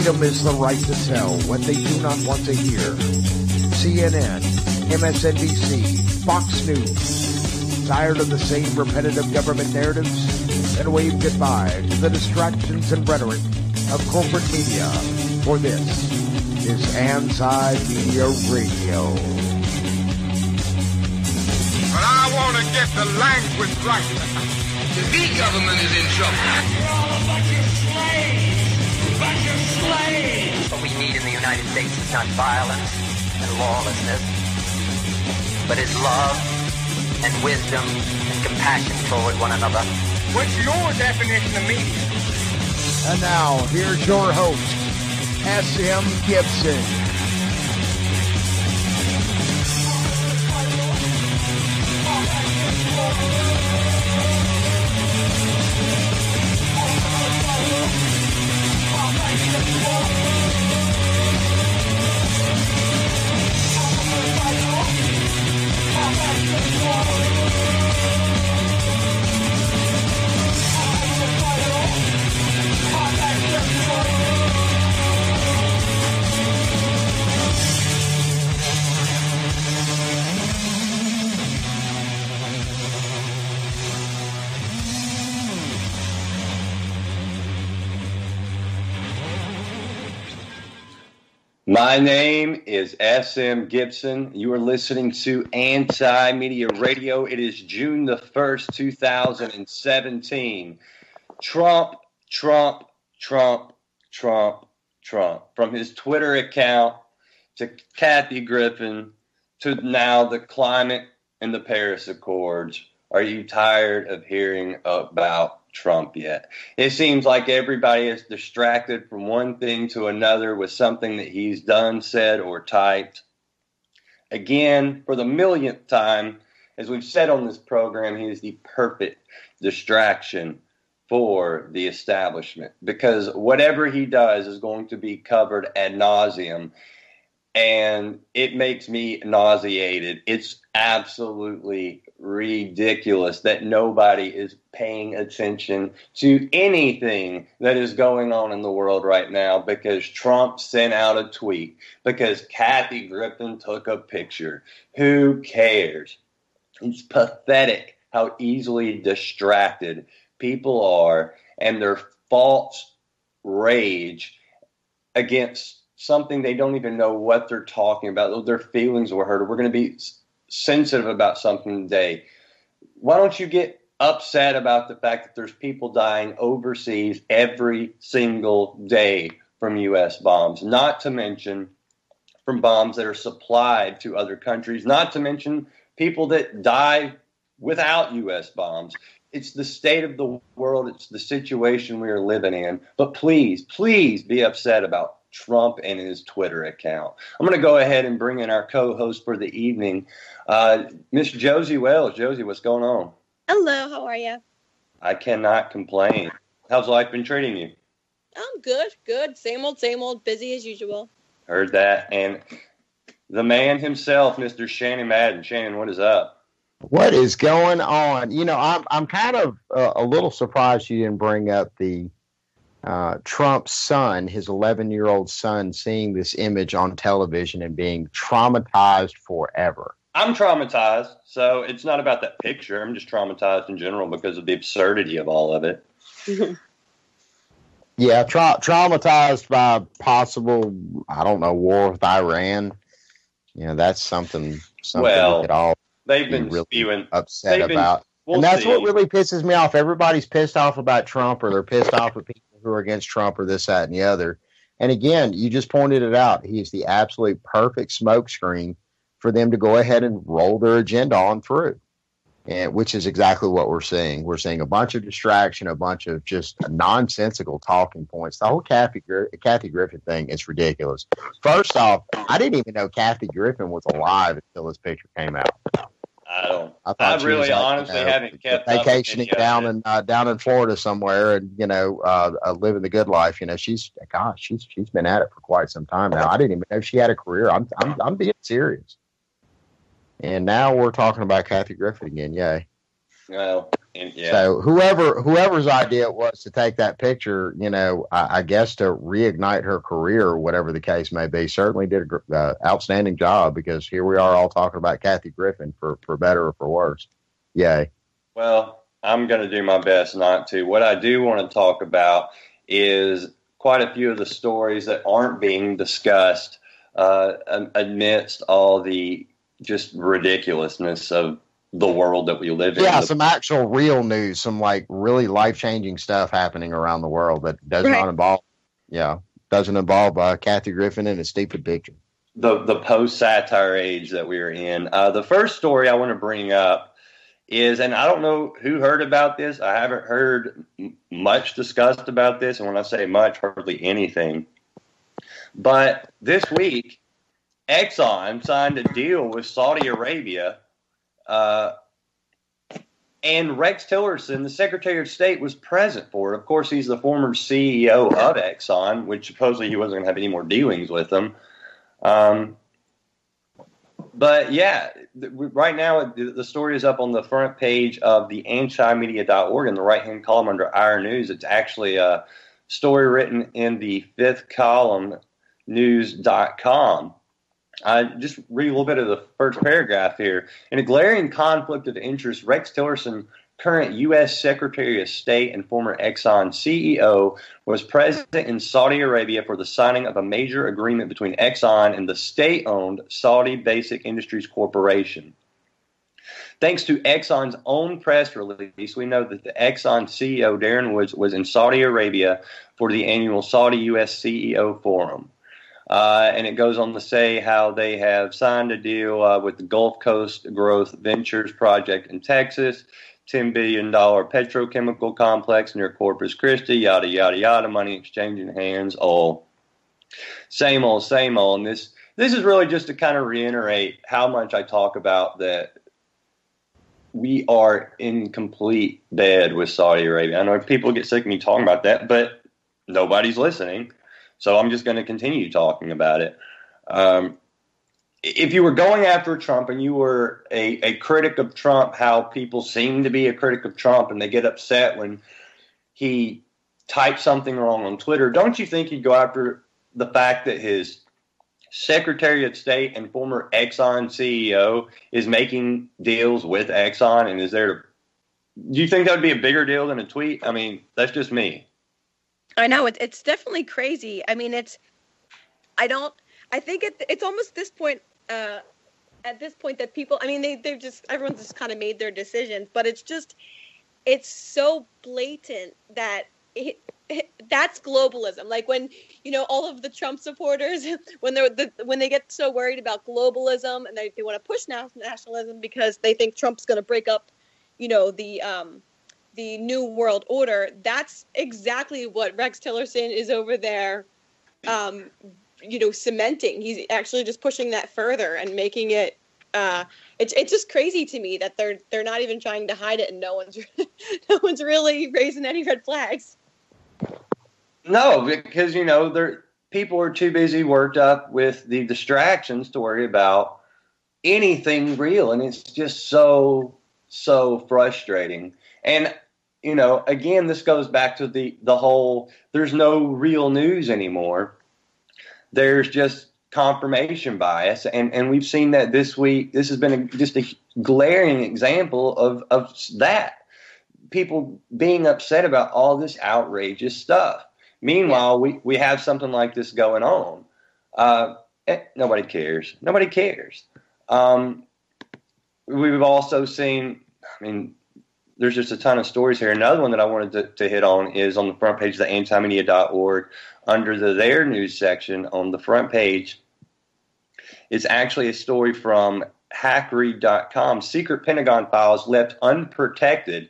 Freedom is the right to tell what they do not want to hear. CNN, MSNBC, Fox News. Tired of the same repetitive government narratives? Then wave goodbye to the distractions and rhetoric of corporate media. For this is Anti-Media Radio. But I want to get the language right. The big government is in trouble. You're all a bunch of slaves! Bunch of slaves! What we need in the United States is not violence and lawlessness, but is love and wisdom and compassion toward one another. What's your definition of media? And now, here's your host, S.M. Gibson. My name is S.M. Gibson. You are listening to Anti-Media Radio. It is June the 1st, 2017. Trump. From his Twitter account to Kathy Griffin to now the climate and the Paris Accords. Are you tired of hearing about Trump yet? It seems like everybody is distracted from one thing to another with something that he's done, said, or typed. Again, for the millionth time, as we've said on this program, he is the perfect distraction for the establishment, because whatever he does is going to be covered ad nauseum, and it makes me nauseated. It's absolutely ridiculous that nobody is paying attention to anything that is going on in the world right now because Trump sent out a tweet, because Kathy Griffin took a picture. Who cares? It's pathetic how easily distracted people are and their false rage against something they don't even know what they're talking about. Their feelings were hurt. We're going to be sensitive about something today. Why don't you get upset about the fact that there's people dying overseas every single day from U.S. bombs, not to mention from bombs that are supplied to other countries, not to mention people that die without U.S. bombs. It's the state of the world. It's the situation we are living in. But please be upset about Trump and his Twitter account. I'm going to go ahead and bring in our co-host for the evening, Miss Josie Wells. Josie, what's going on? Hello, how are you? I cannot complain. How's life been treating you? I'm good. Same old, busy as usual. Heard that. And the man himself, Mr. Shannon Madden. Shannon, what is up? What is going on? You know, I'm kind of a little surprised you didn't bring up the Trump's son, his 11-year-old son, seeing this image on television and being traumatized forever. I'm traumatized, so it's not about that picture. I'm just traumatized in general because of the absurdity of all of it. Yeah, traumatized by possible, I don't know, war with Iran. You know, that's something well, we could all they've been really spewing upset about. And that's what really pisses me off. Everybody's pissed off about Trump, or they're pissed off at people who are against Trump, or this, that, and the other. And again, you just pointed it out. He is the absolute perfect smokescreen for them to go ahead and roll their agenda on through, and which is exactly what we're seeing. We're seeing a bunch of distraction, a bunch of just nonsensical talking points. The whole Kathy Griffin thing is ridiculous. First off, I didn't even know Kathy Griffin was alive until this picture came out. I really honestly haven't kept vacationing down in Florida somewhere, and living the good life. You know, she's been at it for quite some time now. I didn't even know she had a career. I'm being serious. And now we're talking about Kathy Griffin again. Yay. Well, And, yeah. So whoever's idea it was to take that picture, I guess to reignite her career or whatever the case may be, certainly did an outstanding job, because here we are all talking about Kathy Griffin for better or for worse. Yay. Well, I'm going to do my best not to. What I do want to talk about is quite a few of the stories that aren't being discussed amidst all the just ridiculousness of the world that we live in. Yeah, some actual real news, some like really life-changing stuff happening around the world that does not involve, doesn't involve Kathy Griffin and a stupid picture. The post-satire age that we're in. The first story I want to bring up is, and I don't know who heard about this. I haven't heard much discussed about this, and when I say much, hardly anything. But this week, Exxon signed a deal with Saudi Arabia, and Rex Tillerson, the Secretary of State, was present for it. Of course, he's the former CEO of Exxon, which supposedly he wasn't going to have any more dealings with them. But yeah, right now the story is up on the front page of the antimedia.org in the right-hand column under Our News. It's actually a story written in the fifth column, news.com. I just read a little bit of the first paragraph here. In a glaring conflict of interest, Rex Tillerson, current U.S. Secretary of State and former Exxon CEO, was present in Saudi Arabia for the signing of a major agreement between Exxon and the state-owned Saudi Basic Industries Corporation. Thanks to Exxon's own press release, we know that the Exxon CEO, Darren Woods, was in Saudi Arabia for the annual Saudi-U.S. CEO Forum. And it goes on to say how they have signed a deal with the Gulf Coast Growth Ventures project in Texas, $10 billion petrochemical complex near Corpus Christi, yada, yada, yada, money exchanging hands, all same old, same old. And this is really just to kind of reiterate how much I talk about that we are in complete bed with Saudi Arabia. I know people get sick of me talking about that, but nobody's listening. So I'm just going to continue talking about it. If you were going after Trump and you were a critic of Trump, how people seem to be a critic of Trump and they get upset when he types something wrong on Twitter, don't you think you'd go after the fact that his Secretary of State and former Exxon CEO is making deals with Exxon and is there to... Do you think that would be a bigger deal than a tweet? I mean, that's just me. I know it's definitely crazy. I mean, I think it's almost this point, at this point that people, I mean, everyone's just kind of made their decisions, but it's so blatant that that's globalism. Like when, all of the Trump supporters, when they get so worried about globalism and they want to push nationalism because they think Trump's going to break up, the New World Order, that's exactly what Rex Tillerson is over there, cementing. He's actually just pushing that further and making it. It's just crazy to me that they're not even trying to hide it, and no one's really raising any red flags. No, because people are too busy worked up with the distractions to worry about anything real, and it's just so frustrating. And again, this goes back to the whole, there's no real news anymore. There's just confirmation bias. And we've seen that this week. This has been just a glaring example of that. People being upset about all this outrageous stuff. Meanwhile, we have something like this going on. Nobody cares. Nobody cares. We've also seen, there's just a ton of stories here. Another one that I wanted to hit on is on the front page of the antimedia.org under their news section on the front page. It's actually a story from hackread.com. Secret Pentagon files left unprotected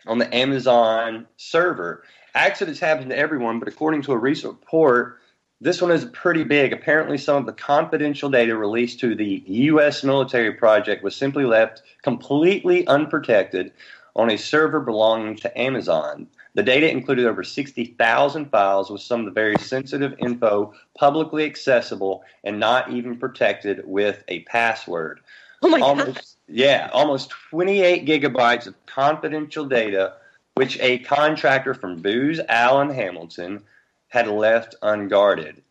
on the Amazon server. Accidents happen to everyone, but according to a recent report, this one is pretty big. Apparently, some of the confidential data released to the U.S. military project was simply left completely unprotected on a server belonging to Amazon. The data included over 60,000 files with some of the very sensitive info publicly accessible and not even protected with a password. Oh my God. Yeah, almost 28 gigabytes of confidential data, which a contractor from Booz Allen Hamilton had left unguarded.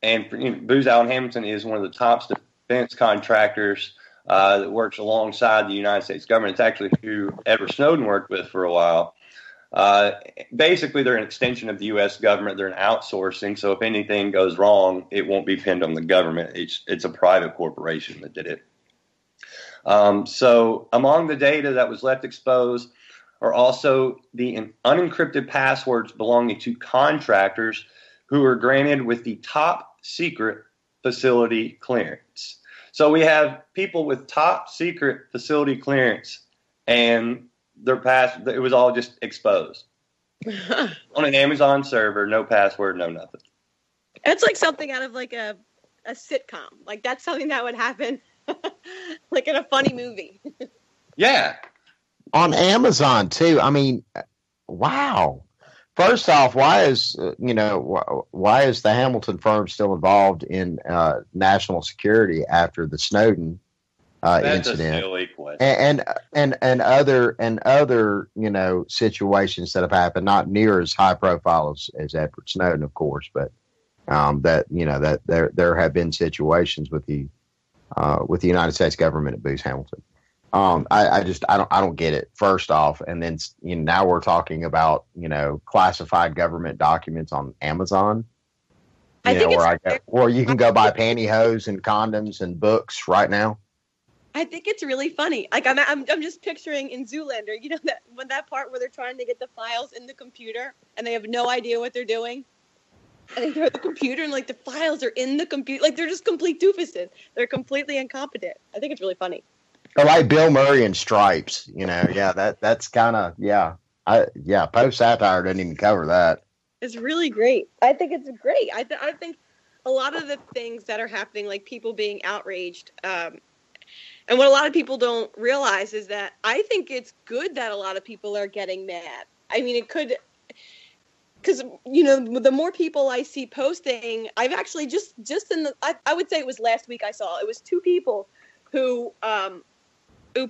And Booz Allen Hamilton is one of the top defense contractors that works alongside the United States government. It's actually who Edward Snowden worked with for a while. Basically, they're an extension of the U.S. government. They're an outsourcing, so if anything goes wrong, it won't be pinned on the government. It's a private corporation that did it. So among the data that was left exposed are also the unencrypted passwords belonging to contractors who were granted with the top secret facility clearance. So we have people with top secret facility clearance, and it was all just exposed on an Amazon server, no password, no nothing. It's like something out of like a sitcom. Like that's something that would happen like in a funny movie. Yeah. On Amazon too. I mean, wow. First off, why is the Hamilton firm still involved in national security after the Snowden That's incident? A silly question. And other situations that have happened, not near as high profile as Edward Snowden, of course, but that there have been situations with the United States government at Booz Hamilton. I don't get it, first off. And then, now we're talking about, classified government documents on Amazon, where you can go buy pantyhose and condoms and books right now. I think it's really funny. Like I'm just picturing in Zoolander, that part where they're trying to get the files in the computer and they have no idea what they're doing. And they throw the computer and like the files are in the computer. Like they're just complete doofuses. They're completely incompetent. I think it's really funny. I like Bill Murray in Stripes, that's kind of, Post satire doesn't even cover that. It's really great. I think it's great. I think a lot of the things that are happening, like people being outraged, and what a lot of people don't realize is that I think it's good that a lot of people are getting mad. I mean, it could, because, the more people I see posting, I've actually just I would say it was last week I saw, it was two people who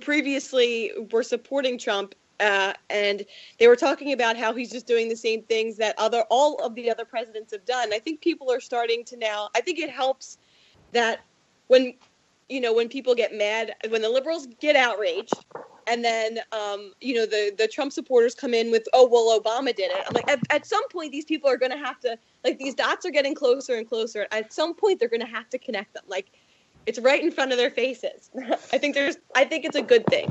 previously were supporting Trump, and they were talking about how he's just doing the same things that all of the other presidents have done. I think people are starting to now, I think it helps that when people get mad, when the liberals get outraged, and then, the Trump supporters come in with, oh, well, Obama did it. I'm like, at some point, these people are going to have to, like, these dots are getting closer and closer. At some point, they're going to have to connect them. Like, it's right in front of their faces. I think it's a good thing.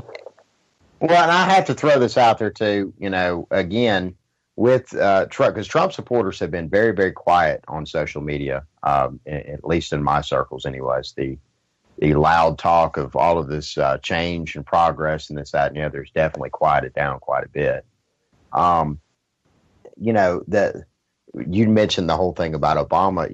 Well, and I have to throw this out there too, again, with Trump, because Trump supporters have been very, very quiet on social media, at least in my circles anyways. The loud talk of all of this change and progress and this, that, and the other has definitely quieted down quite a bit. That you mentioned the whole thing about Obama,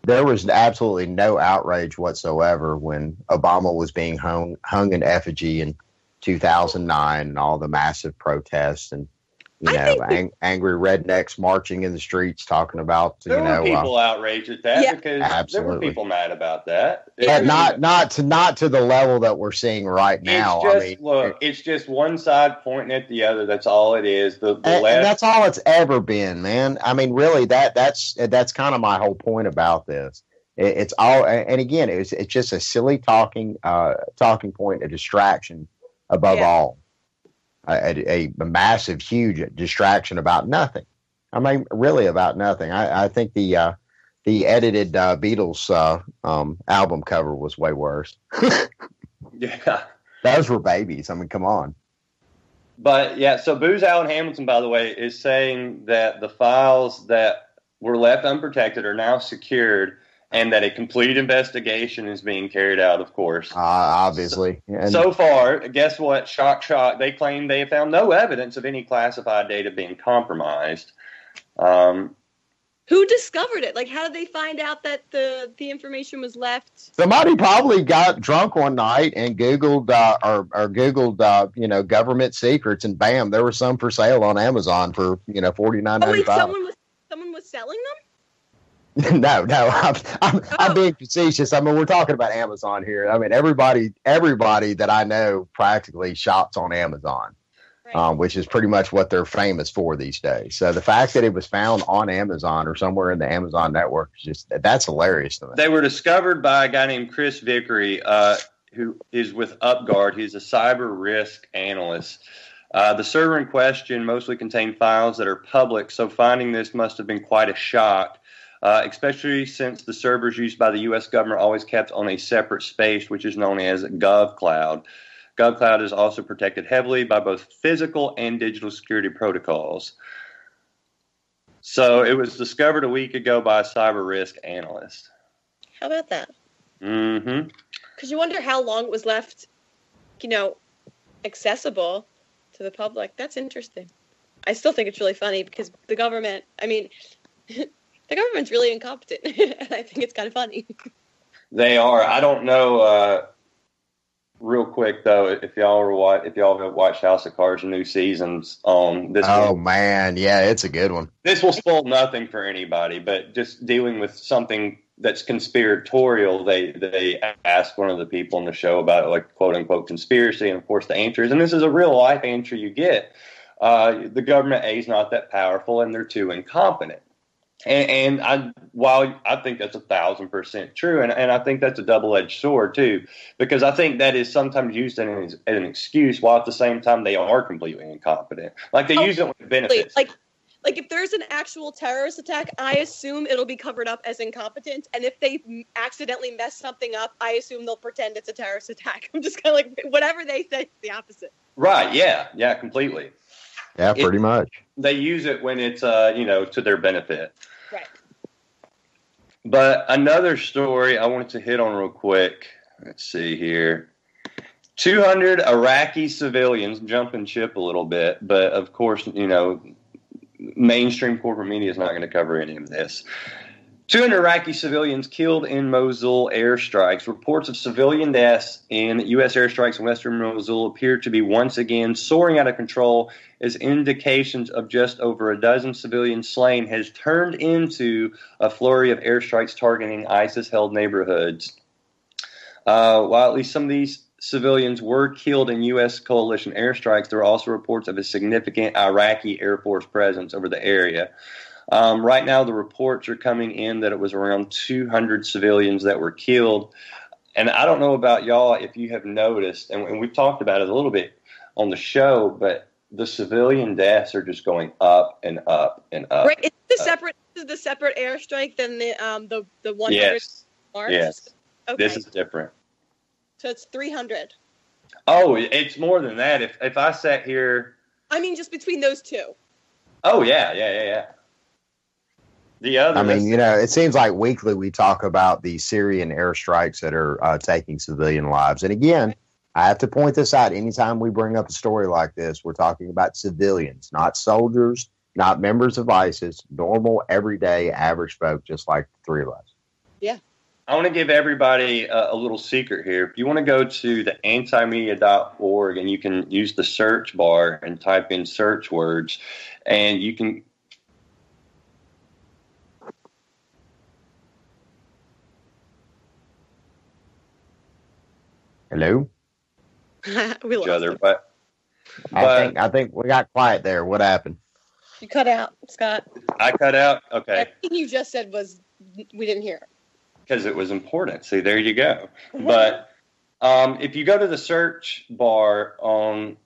there was absolutely no outrage whatsoever when Obama was being hung in effigy in 2009 and all the massive protests and, angry rednecks marching in the streets talking about, there were people outraged at that because absolutely. There were people mad about that. But not to the level that we're seeing right now. It's just one side pointing at the other. That's all it is. The left, and that's all it's ever been, man. I mean, really, that's kind of my whole point about this. It's all, and again, it's just a silly talking point, a distraction above all. A massive, huge distraction about nothing. I mean, really about nothing. I think the edited Beatles album cover was way worse. Yeah. Those were babies. I mean, come on. But, so Booz Allen Hamilton, by the way, is saying that the files that were left unprotected are now secured and that a complete investigation is being carried out, of course. Obviously. So far, guess what? Shock. They claim they have found no evidence of any classified data being compromised. Who discovered it? Like, how did they find out that the information was left? Somebody probably got drunk one night and Googled government secrets, and bam, there were some for sale on Amazon for $49.95. Oh, wait, someone was selling them? No, I'm being facetious. I mean, we're talking about Amazon here. I mean, everybody that I know practically shops on Amazon, right. Which is pretty much what they're famous for these days. So the fact that it was found on Amazon or somewhere in the Amazon network is that's hilarious to me. They were discovered by a guy named Chris Vickery, who is with UpGuard. He's a cyber risk analyst. The server in question mostly contained files that are public, so finding this must have been quite a shock, especially since the servers used by the U.S. government are always kept on a separate space, which is known as GovCloud. GovCloud is also protected heavily by both physical and digital security protocols. So it was discovered a week ago by a cyber risk analyst. How about that? Mm-hmm. Because you wonder how long it was left, accessible to the public. That's interesting. I still think it's really funny because the government, the government's really incompetent. And I think it's kind of funny. They are. I don't know, real quick though, if y'all have watched House of Cards new seasons on this. Oh man, yeah, it's a good one. This will spoil nothing for anybody, but just dealing with something that's conspiratorial, they asked one of the people in the show about like quote unquote conspiracy, and of course the answer is, and this is a real life answer you get, the government A is not that powerful and they're too incompetent. And while I think that's 1,000% true, and I think that's a double-edged sword too, because I think that is sometimes used as an excuse, while at the same time they are completely incompetent. Like they use it when it benefits. Like if there's an actual terrorist attack, I assume it'll be covered up as incompetence. And if they accidentally mess something up, I assume they'll pretend it's a terrorist attack. I'm just kind of like, whatever they say is the opposite. Right, yeah, completely. Yeah, pretty much. They use it when it's, to their benefit. Right. But another story I wanted to hit on real quick. Let's see here. 200 Iraqi civilians, jumping ship a little bit, but of course, mainstream corporate media is not going to cover any of this. 200 Iraqi civilians killed in Mosul airstrikes. Reports of civilian deaths in U.S. airstrikes in western Mosul appear to be once again soaring out of control, as indications of just over a dozen civilians slain has turned into a flurry of airstrikes targeting ISIS-held neighborhoods. While at least some of these civilians were killed in U.S. coalition airstrikes, there are also reports of a significant Iraqi Air Force presence over the area. Right now, the reports are coming in that it was around 200 civilians that were killed. And I don't know about y'all if you have noticed, and we've talked about it a little bit on the show, but the civilian deaths are just going up and up and up. Right, it's the separate airstrike than the 100 March? Yes, okay. This is different. So it's 300. Oh, it's more than that. If I sat here... I mean, just between those two. Oh, yeah. The other... it seems like weekly we talk about the Syrian airstrikes that are taking civilian lives. And again, I have to point this out. Anytime we bring up a story like this, we're talking about civilians, not soldiers, not members of ISIS, normal, everyday, average folk, just like the three of us. Yeah. I want to give everybody a little secret here. If you want to go to the antimedia.org and you can use the search bar and type in search words, and you can... Hello? We lost him. But I think we got quiet there. What happened? You cut out, Scott. I cut out? Okay. Everything you just said we didn't hear. Because it was important. See, there you go. But if you go to the search bar on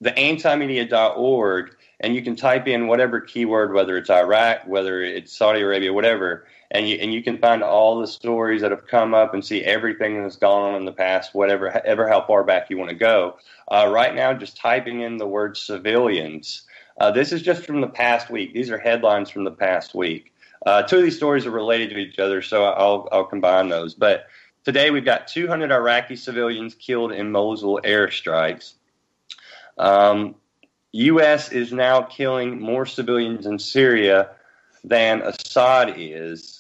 the antimedia.org and you can type in whatever keyword, whether it's Iraq, whether it's Saudi Arabia, whatever, and you can find all the stories that have come up and see everything that's gone on in the past, ever how far back you want to go. Right now, just typing in the word civilians. This is just from the past week. These are headlines from the past week. Two of these stories are related to each other, so I'll combine those. But today we've got 200 Iraqi civilians killed in Mosul airstrikes. U.S. is now killing more civilians in Syria than Assad is.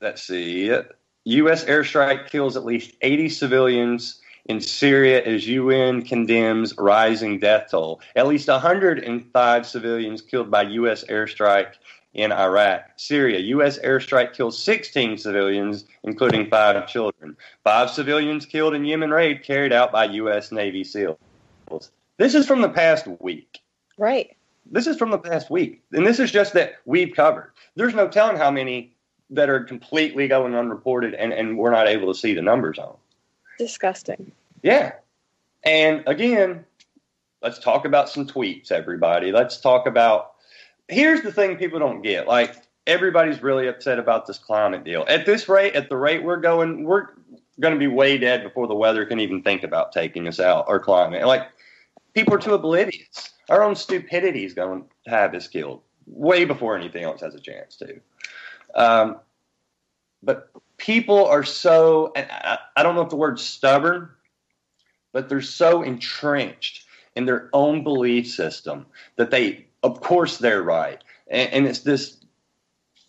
Let's see. U.S. airstrike kills at least 80 civilians in Syria as UN condemns rising death toll. At least 105 civilians killed by U.S. airstrike in Iraq. Syria, U.S. airstrike kills 16 civilians, including 5 children. 5 civilians killed in Yemen raid carried out by U.S. Navy SEALs. This is from the past week. Right. This is from the past week. And this is just that we've covered. There's no telling how many that are completely going unreported and we're not able to see the numbers on. Disgusting. Yeah. And again, let's talk about some tweets, everybody. Let's talk about, here's the thing people don't get. Like, everybody's really upset about this climate deal. At this rate, at the rate we're going to be way dead before the weather can even think about taking us out, or climate. Like, people are too oblivious. Our own stupidity is going to have us killed way before anything else has a chance to. But people are so, and I don't know if the word's stubborn, but they're so entrenched in their own belief system that they, of course, they're right. And it's this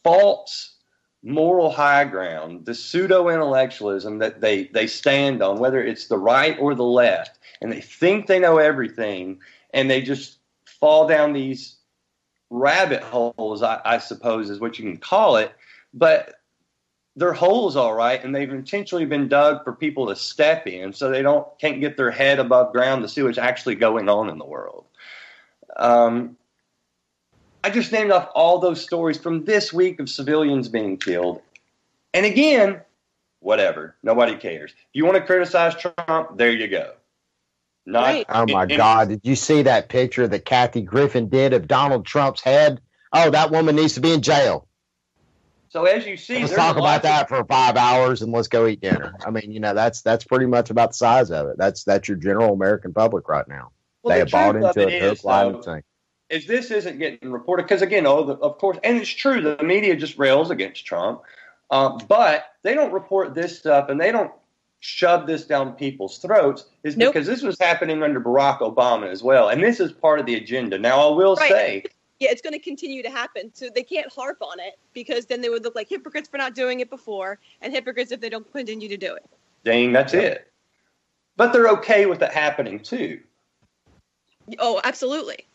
false moral high ground, the pseudo-intellectualism that they stand on, whether it's the right or the left, and they think they know everything, and they just fall down these rabbit holes, I suppose is what you can call it, but they're holes, all right, and they've intentionally been dug for people to step in so they can't get their head above ground to see what's actually going on in the world. I just named off all those stories from this week of civilians being killed. And again, whatever. Nobody cares. If you want to criticize Trump, there you go. Right. Oh, my God. Did you see that picture that Kathy Griffin did of Donald Trump's head? Oh, that woman needs to be in jail. So as you see, let's talk about that for 5 hours and let's go eat dinner. I mean, that's pretty much about the size of it. That's your general American public right now. Well, they have bought into it, hook, line, and sinker. Is this isn't getting reported because again, of course, and it's true, the media just rails against Trump, but they don't report this stuff and they don't shove this down people's throats. Is because this was happening under Barack Obama as well, and this is part of the agenda. Now, I will say. Yeah, it's going to continue to happen. So they can't harp on it because then they would look like hypocrites for not doing it before and hypocrites if they don't continue to do it. Dang, that's it. But they're okay with it happening too. Oh, absolutely.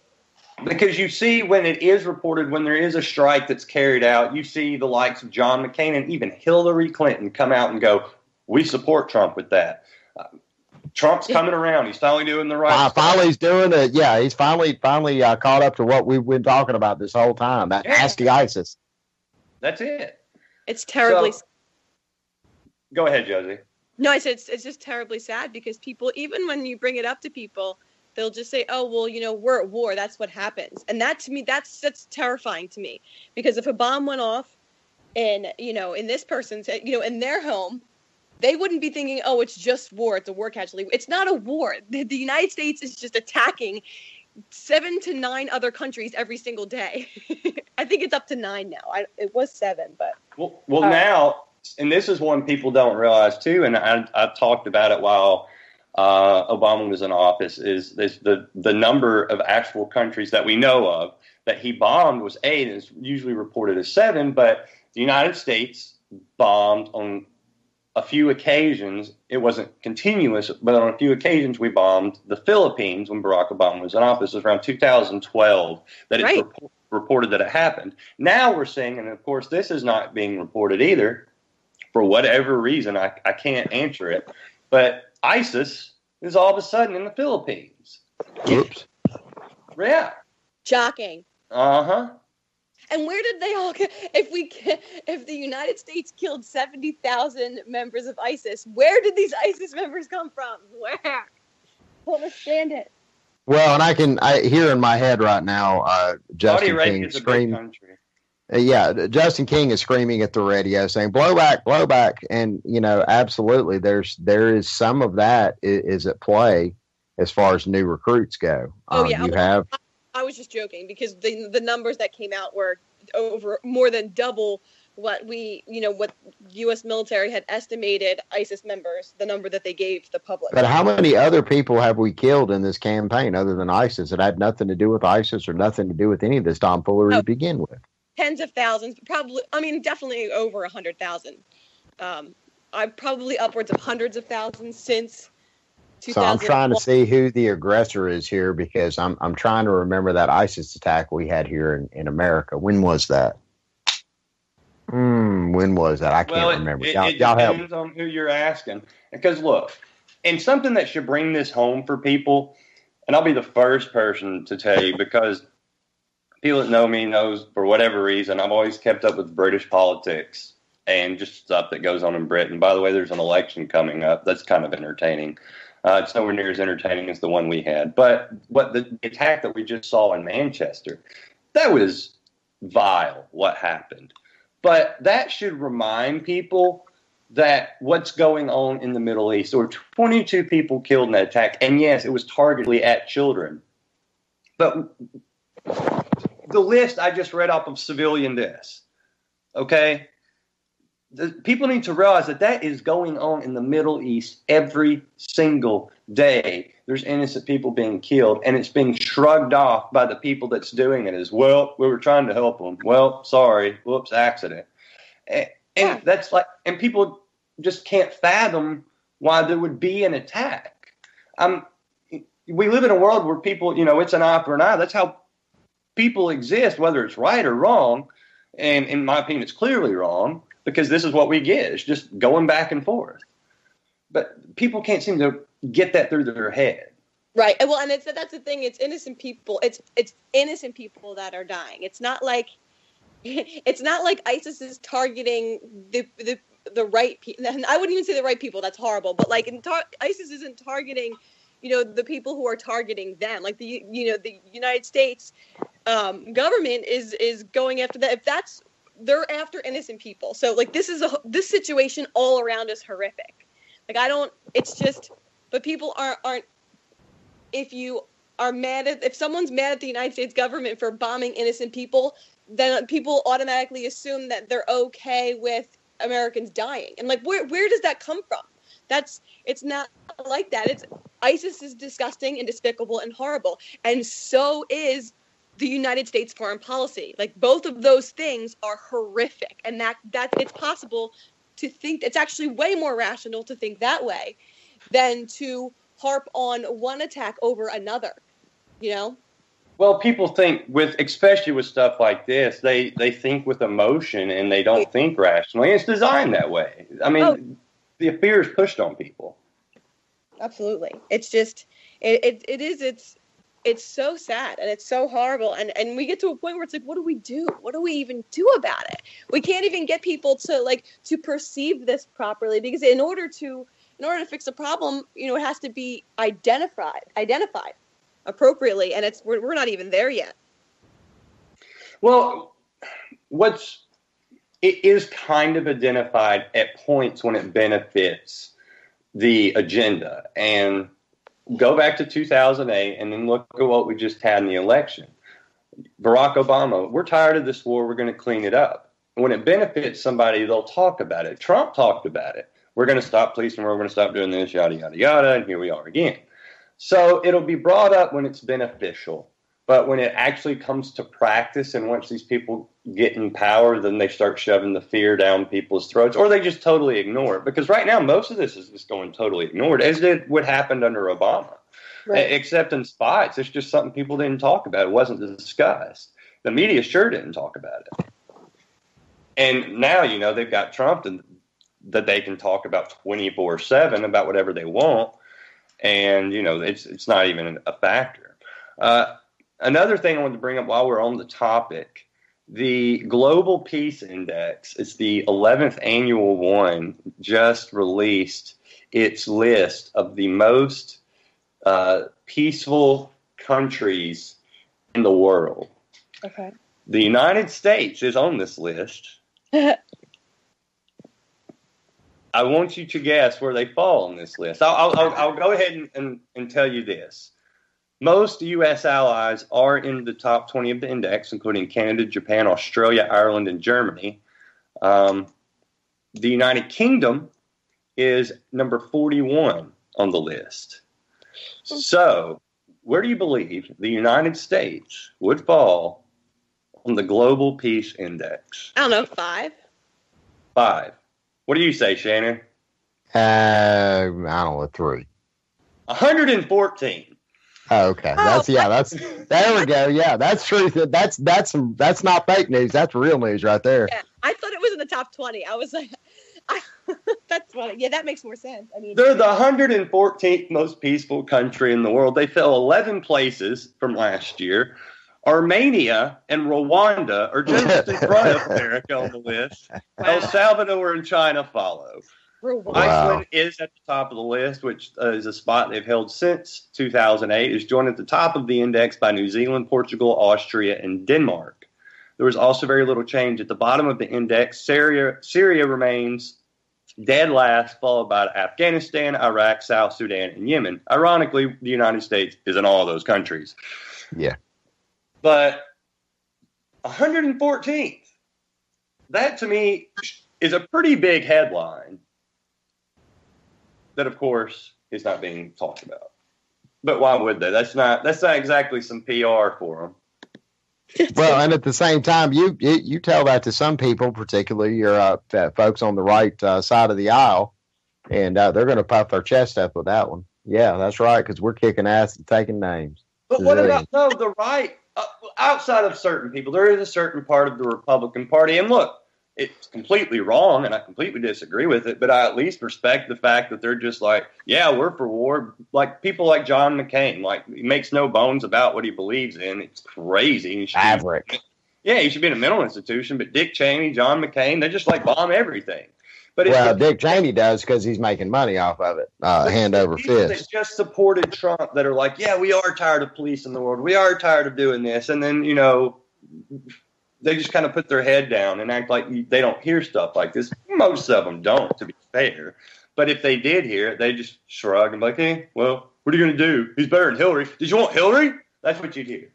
Because you see when it is reported, when there is a strike that's carried out, you see the likes of John McCain and even Hillary Clinton come out and go, we support Trump with that. Trump's coming around. He's finally doing the right stuff. Finally, he's doing it. Yeah, he's finally caught up to what we've been talking about this whole time. That nasty ISIS. That's it. It's terribly. Go ahead, Josie. No, I said it's just terribly sad because people, even when you bring it up to people, they'll just say, "Oh, well, we're at war. That's what happens." And that to me, that's terrifying to me because if a bomb went off, in this person's, in their home. They wouldn't be thinking, oh, it's just war. It's a war casualty. It's not a war. The United States is just attacking 7 to 9 other countries every single day. I think it's up to 9 now. It was 7, but. Well, now, and this is one people don't realize too, and I talked about it while Obama was in office, is the number of actual countries that we know of that he bombed was 8, and it's usually reported as 7, but the United States bombed on a few occasions. It wasn't continuous, but on a few occasions we bombed the Philippines when Barack Obama was in office. It was around 2012 that it's reported that it happened. Now we're seeing, and of course this is not being reported either, for whatever reason, I can't answer it, but ISIS is all of a sudden in the Philippines. Oops. Yeah. Shocking. Uh-huh. And where did they all get? If the United States killed 70,000 members of ISIS, where did these ISIS members come from? Where? I don't understand it. Well, and I hear in my head right now, Justin King screaming. Justin King is screaming at the radio saying, blow back. And, absolutely, there is some of that is at play as far as new recruits go. I was just joking because the numbers that came out were over more than double what what U.S. military had estimated ISIS members, the number that they gave the public. But how many other people have we killed in this campaign other tn ISIS that had nothing to do with ISIS or nothing to do with any of this tomfoolery to begin with? Tens of thousands, probably. I mean, definitely over 100,000. I'm probably upwards of hundreds of thousands since So I'm trying to see who the aggressor is here because I'm trying to remember that ISIS attack we had here in America. When was that? When was that? I can't remember. It depends on who you're asking. Because look, and something that should bring this home for people, and I'll be the first person to tell you because people that know me knows for whatever reason I've always kept up with British politics and just stuff that goes on in Britain. By the way, there's an election coming up. That's kind of entertaining. It's nowhere near as entertaining as the one we had. But what the attack that we just saw in Manchester, that was vile what happened. But that should remind people that what's going on in the Middle East. There were 22 people killed in that attack. And yes, it was targeted at children. But the list I just read off of civilian deaths, okay? People need to realize that is going on in the Middle East every single day. There's innocent people being killed, and it's being shrugged off by the people that's doing it as, well, we were trying to help them. Well, sorry, whoops, accident. And that's like, and people just can't fathom why there would be an attack. We live in a world where people, it's an eye for an eye. That's how people exist, whether it's right or wrong. And in my opinion, it's clearly wrong. Because this is what we get. It's just going back and forth. But people can't seem to get that through their head. Right. Well, and that's the thing. It's innocent people. It's innocent people that are dying. It's not like ISIS is targeting the right people. I wouldn't even say the right people. That's horrible. But ISIS isn't targeting, the people who are targeting them. Like the United States government is going after that. If that's they're after innocent people. So like this situation all around is horrific. Like it's just, but people aren't, if someone's mad at the United States government for bombing innocent people, then people automatically assume that they're okay with Americans dying. And like, where does that come from? It's not like that. ISIS is disgusting and despicable and horrible. And so is the United States foreign policy. Like both of those things are horrific, and that it's possible to think it's actually way more rational to think that way than to harp on one attack over another. Well, people think especially with stuff like this, they think with emotion and they don't think rationally. It's designed that way. I mean, the fear is pushed on people. Absolutely, it's just it's so sad and it's so horrible. And we get to a point where it's like, what do we do? What do we even do about it? We can't even get people to perceive this properly, because in order to fix a problem, it has to be identified appropriately. And we're not even there yet. Well, it is kind of identified at points when it benefits the agenda. And go back to 2008 and then look at what we just had in the election. Barack Obama, we're tired of this war. We're going to clean it up. When it benefits somebody, they'll talk about it. Trump talked about it. We're going to stop policing. We're going to stop doing this, yada, yada, yada. And here we are again. So it'll be brought up when it's beneficial. But when it actually comes to practice and once these people get in power, then they start shoving the fear down people's throats, or they just totally ignore it. Because right now, most of this is just going totally ignored, as did what happened under Obama. Right. Except in spots. It's just something people didn't talk about. It wasn't discussed. The media sure didn't talk about it. And now, they've got Trump that they can talk about 24/7 about whatever they want. And, it's not even a factor. Another thing I wanted to bring up while we're on the topic, the Global Peace Index, it's the 11th annual one, just released its list of the most peaceful countries in the world. Okay. The United States is on this list. I want you to guess where they fall on this list. I'll go ahead and tell you this. Most U.S. allies are in the top 20 of the index, including Canada, Japan, Australia, Ireland, and Germany. The United Kingdom is number 41 on the list. So, where do you believe the United States would fall on the Global Peace Index? I don't know, 5? 5. What do you say, Shannon? I don't know, 3. 114. Oh, okay. That's there we go. Yeah, that's true. That's not fake news. That's real news right there. Yeah, I thought it was in the top 20. I was like, that's funny. Yeah, that makes more sense. I mean, they're the 114th most peaceful country in the world. They fell 11 places from last year. Armenia and Rwanda are just in front of America on the list. Wow. El Salvador and China follow. Wow. Iceland is at the top of the list, which is a spot they've held since 2008. Is joined at the top of the index by New Zealand, Portugal, Austria, and Denmark. There was also very little change at the bottom of the index. Syria remains dead last, followed by Afghanistan, Iraq, South Sudan, and Yemen. Ironically, the United States is in all of those countries. Yeah. But 114th, that to me is a pretty big headline that, of course, is not being talked about. But why would they? That's not exactly some PR for them. Well, and at the same time, you tell that to some people, particularly your folks on the right side of the aisle, and they're going to puff their chest up with that one. Yeah, that's right, because we're kicking ass and taking names. But what about the right? Outside of certain people, there is a certain part of the Republican Party, and look, it's completely wrong, and I completely disagree with it, but I at least respect the fact that they're just like, yeah, we're for war. Like people like John McCain, like he makes no bones about what he believes in. It's crazy. Maverick. Yeah, he should be in a mental institution, but Dick Cheney, John McCain, they just like bomb everything. But Dick Cheney does because he's making money off of it, hand over fist. That just supported Trump that are like, yeah, we are tired of police in the world. We are tired of doing this. And then, they just kind of put their head down and act like they don't hear stuff like this. Most of them don't, to be fair. But if they did hear it, they just shrug and be like, hey, well, what are you going to do? He's better than Hillary. Did you want Hillary? That's what you'd hear.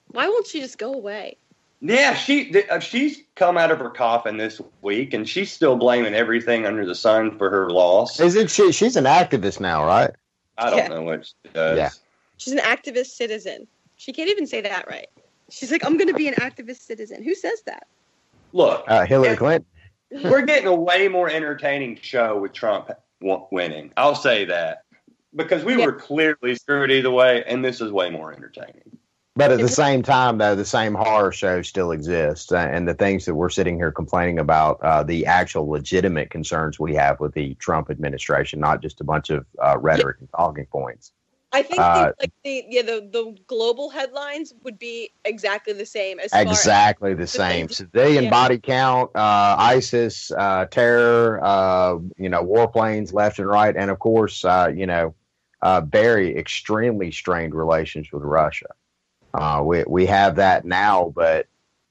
Why won't she just go away? Yeah, she's come out of her coffin this week, and she's still blaming everything under the sun for her loss. Isn't she? She's an activist now, right? I don't know what she does. Yeah. She's an activist citizen. She can't even say that right. She's like, I'm going to be an activist citizen. Who says that? Look. Hillary Clinton. We're getting a way more entertaining show with Trump winning. I'll say that. Because we were clearly screwed either way, and this is way more entertaining. But at the same time, though, the same horror show still exists. And the things that we're sitting here complaining about, the actual legitimate concerns we have with the Trump administration, not just a bunch of rhetoric and talking points. I think the global headlines would be exactly the same. Exactly the same. Civilian body count, ISIS, terror, warplanes left and right. And, of course, very extremely strained relations with Russia. We have that now, but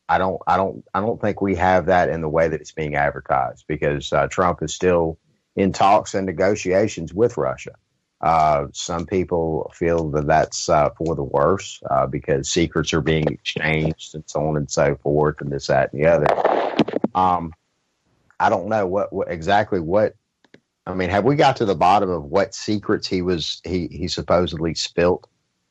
I don't think we have that in the way that it's being advertised because Trump is still in talks and negotiations with Russia. Some people feel that that's for the worse because secrets are being exchanged and so on and so forth and this, that, and the other. I don't know what exactly. I mean, have we got to the bottom of what secrets he supposedly spilt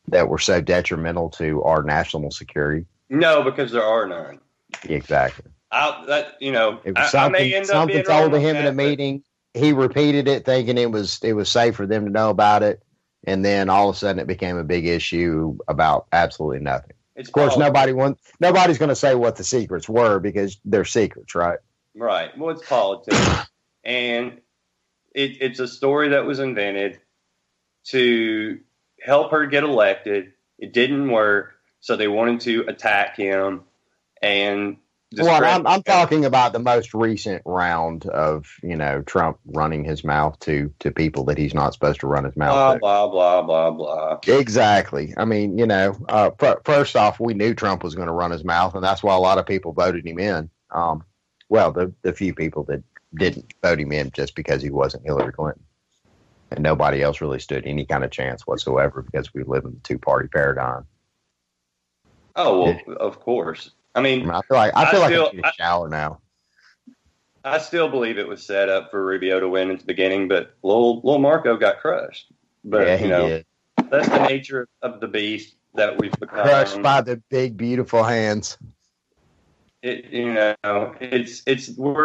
that were so detrimental to our national security? No, because there are none. Exactly. It was something told to him in a meeting. He repeated it, thinking it was safe for them to know about it, and then all of a sudden it became a big issue about absolutely nothing. Of course, nobody's going to say what the secrets were because they're secrets, right? Right. Well, it's politics, and it's a story that was invented to help her get elected. It didn't work, so they wanted to attack him. And I'm talking about the most recent round of Trump running his mouth to people that he's not supposed to run his mouth to. Blah blah blah blah. Exactly. I mean, first off, we knew Trump was going to run his mouth, and that's why a lot of people voted him in. The few people that didn't vote him in just because he wasn't Hillary Clinton. And nobody else really stood any kind of chance whatsoever because we live in the two-party paradigm. Oh, well, of course. I mean, I feel like I need a shower now. I still believe it was set up for Rubio to win at the beginning, but Lil Marco got crushed. But yeah, he did. That's the nature of the beast that we've become. Crushed by the big, beautiful hands. We're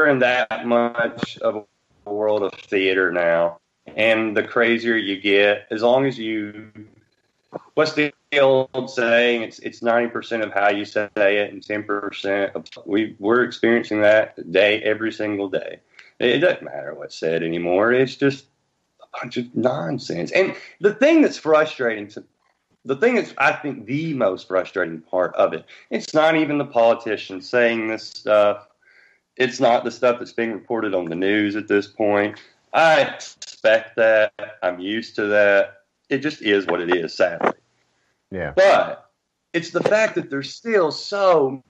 in that much of a world of theater now. And the crazier you get, as long as you, what's the old saying? It's 90% of how you say it and 10% of, we're experiencing that day, every single day. It doesn't matter what's said anymore. It's just a bunch of nonsense. And the thing that's frustrating I think the most frustrating part of it, it's not even the politicians saying this stuff. It's not the stuff that's being reported on the news at this point. I expect that. I'm used to that. It just is what it is, sadly. Yeah. But it's the fact that there's still so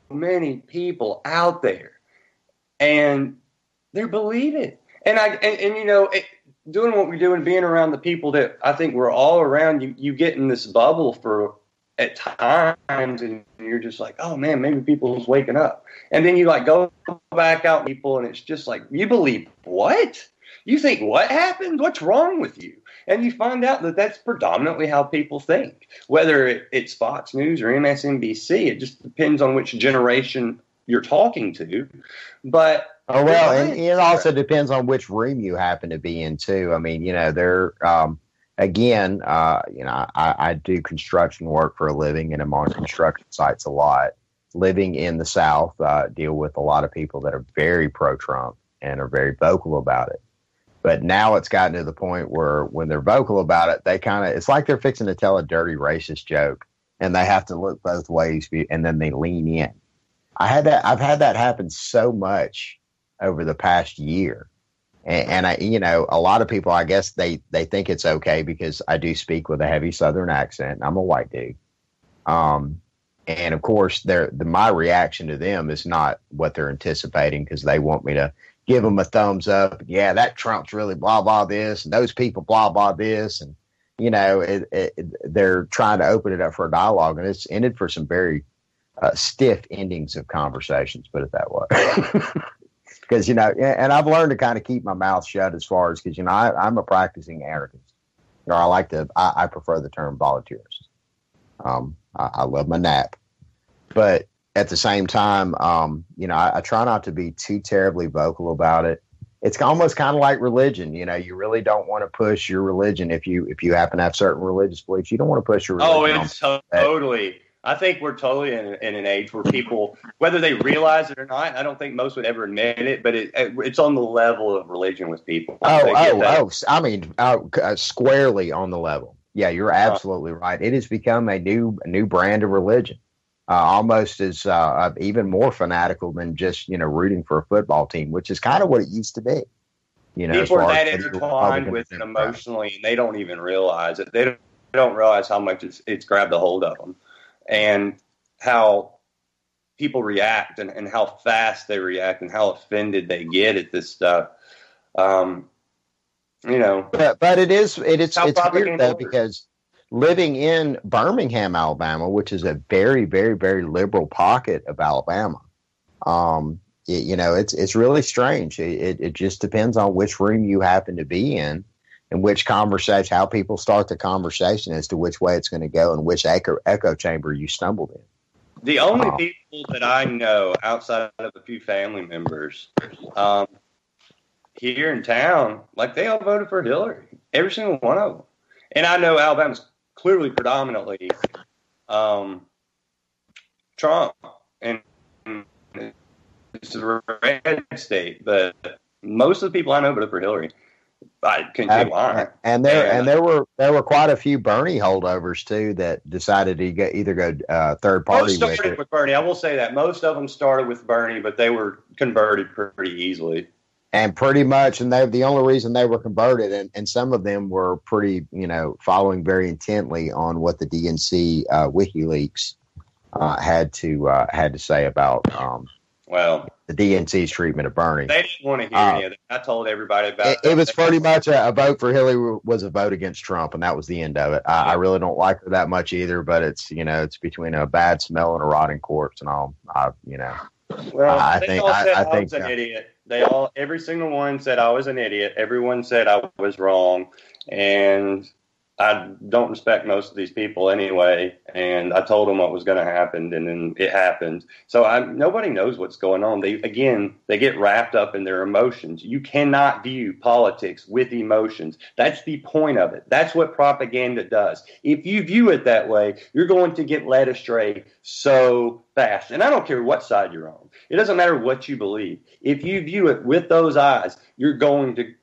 many people out there, and they believe it. And you know, doing what we do and being around the people that I think we're all around, you get in this bubble for at times, and you're just like, oh man, maybe people is waking up. And then you like go back out people, and it's just like, you believe what? You think what happened? What's wrong with you? And you find out that that's predominantly how people think. Whether it's Fox News or MSNBC, it just depends on which generation you're talking to. But oh well, and it also depends on which room you happen to be in too. I mean, you know, there again, you know, I do construction work for a living, and I'm on construction sites a lot. Living in the South, deal with a lot of people that are very pro-Trump and are very vocal about it. But now it's gotten to the point where when they're vocal about it, they kind of, it's like they're fixing to tell a dirty racist joke, and they have to look both ways, and then they lean in. I've had that happen so much over the past year. And I, you know, a lot of people, I guess they think it's okay because I do speak with a heavy Southern accent. I'm a white dude. And of course my reaction to them is not what they're anticipating, because they want me to give them a thumbs up. Yeah, that Trump's really blah, blah this, and those people blah, blah this. And, you know, they're trying to open it up for a dialogue, and it's ended for some very stiff endings of conversations, put it that way. Because, you know, and I've learned to kind of keep my mouth shut as far as, because, you know, I'm a practicing anarchist. Or I prefer the term volunteerist. I love my nap. But at the same time, you know, I try not to be too terribly vocal about it. It's almost kind of like religion. You know, you really don't want to push your religion if you happen to have certain religious beliefs. You don't want to push your religion. Oh, it's totally. I think we're totally in an age where people, whether they realize it or not, I don't think most would ever admit it, but it's on the level of religion with people. I mean, squarely on the level. Yeah, you're absolutely right. It has become a new brand of religion. Almost as even more fanatical than just, you know, rooting for a football team, which is kind of what it used to be. You know, people are that intertwined with it emotionally, and they don't even realize it. They don't realize how much it's grabbed a hold of them, and how people react, and how fast they react, and how offended they get at this stuff. You know, but it's weird though, because living in Birmingham, Alabama, which is a very, very, very liberal pocket of Alabama, you know, it's really strange. It just depends on which room you happen to be in, and which conversation, how people start the conversation as to which way it's going to go, and which echo chamber you stumbled in. The only people that I know outside of a few family members here in town, like, they all voted for Hillary, every single one of them. And I know Alabama's clearly predominantly Trump, and it's a red state, but most of the people I know voted for Hillary. I couldn't tell why. And there were quite a few Bernie holdovers too that decided to either go third party. Most started with Bernie. I will say that most of them started with Bernie, but they were converted pretty easily. And pretty much, and the only reason they were converted, and some of them were pretty, you know, following very intently on what the DNC WikiLeaks had to say about the DNC's treatment of Bernie. They didn't want to hear any of it. I told everybody about it. It was pretty much a vote for Hillary was a vote against Trump, and that was the end of it. I really don't like her that much either, but it's, you know, it's between a bad smell and a rotting corpse, and all. You know, well, I think I was an idiot. Every single one said I was an idiot. Everyone said I was wrong. And I don't respect most of these people anyway, and I told them what was going to happen, and then it happened. So nobody knows what's going on. They get wrapped up in their emotions. You cannot view politics with emotions. That's the point of it. That's what propaganda does. If you view it that way, you're going to get led astray so fast. And I don't care what side you're on. It doesn't matter what you believe. If you view it with those eyes, you're going to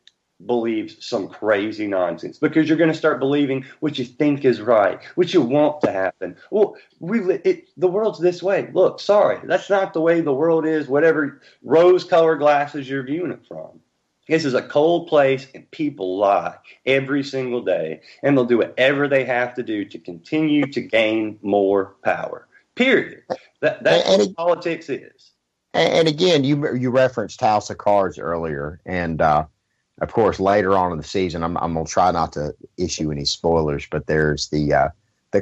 believe some crazy nonsense, because you're going to start believing what you think is right, what you want to happen. Well, the world's this way. Look, sorry, that's not the way the world is, whatever rose-colored glasses you're viewing it from. This is a cold place, and people lie every single day, and they'll do whatever they have to do to continue to gain more power. Period. That's what politics is. And again, you referenced House of Cards earlier, and of course, later on in the season, I'm going to try not to issue any spoilers, but there's the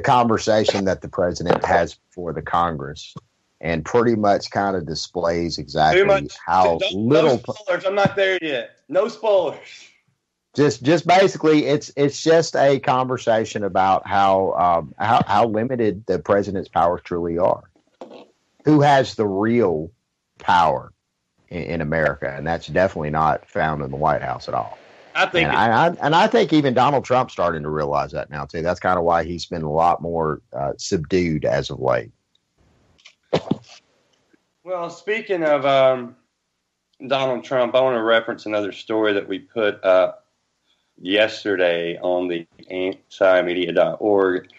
conversation that the president has before the Congress, and pretty much kind of displays exactly how little. No spoilers. I'm not there yet. No spoilers. Just basically, it's just a conversation about how limited the president's powers truly are. Who has the real power in America, and that's definitely not found in the White House at all. I think even Donald Trump's starting to realize that now too. That's kind of why he's been a lot more subdued as of late. Well, speaking of Donald Trump, I want to reference another story that we put up yesterday on the antimedia.org.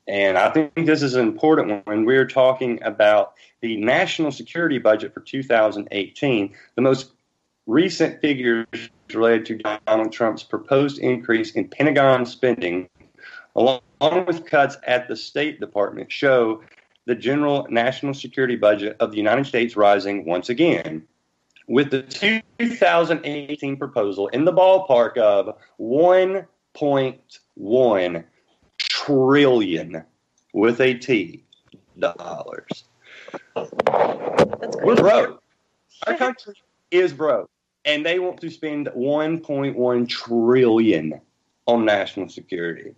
And I think this is an important one. We're talking about the national security budget for 2018. The most recent figures related to Donald Trump's proposed increase in Pentagon spending, along with cuts at the State Department, show the general national security budget of the United States rising once again, with the 2018 proposal in the ballpark of $1.1 trillion with a T dollars. We're broke. Our country is broke, and they want to spend $1.1 trillion on national security.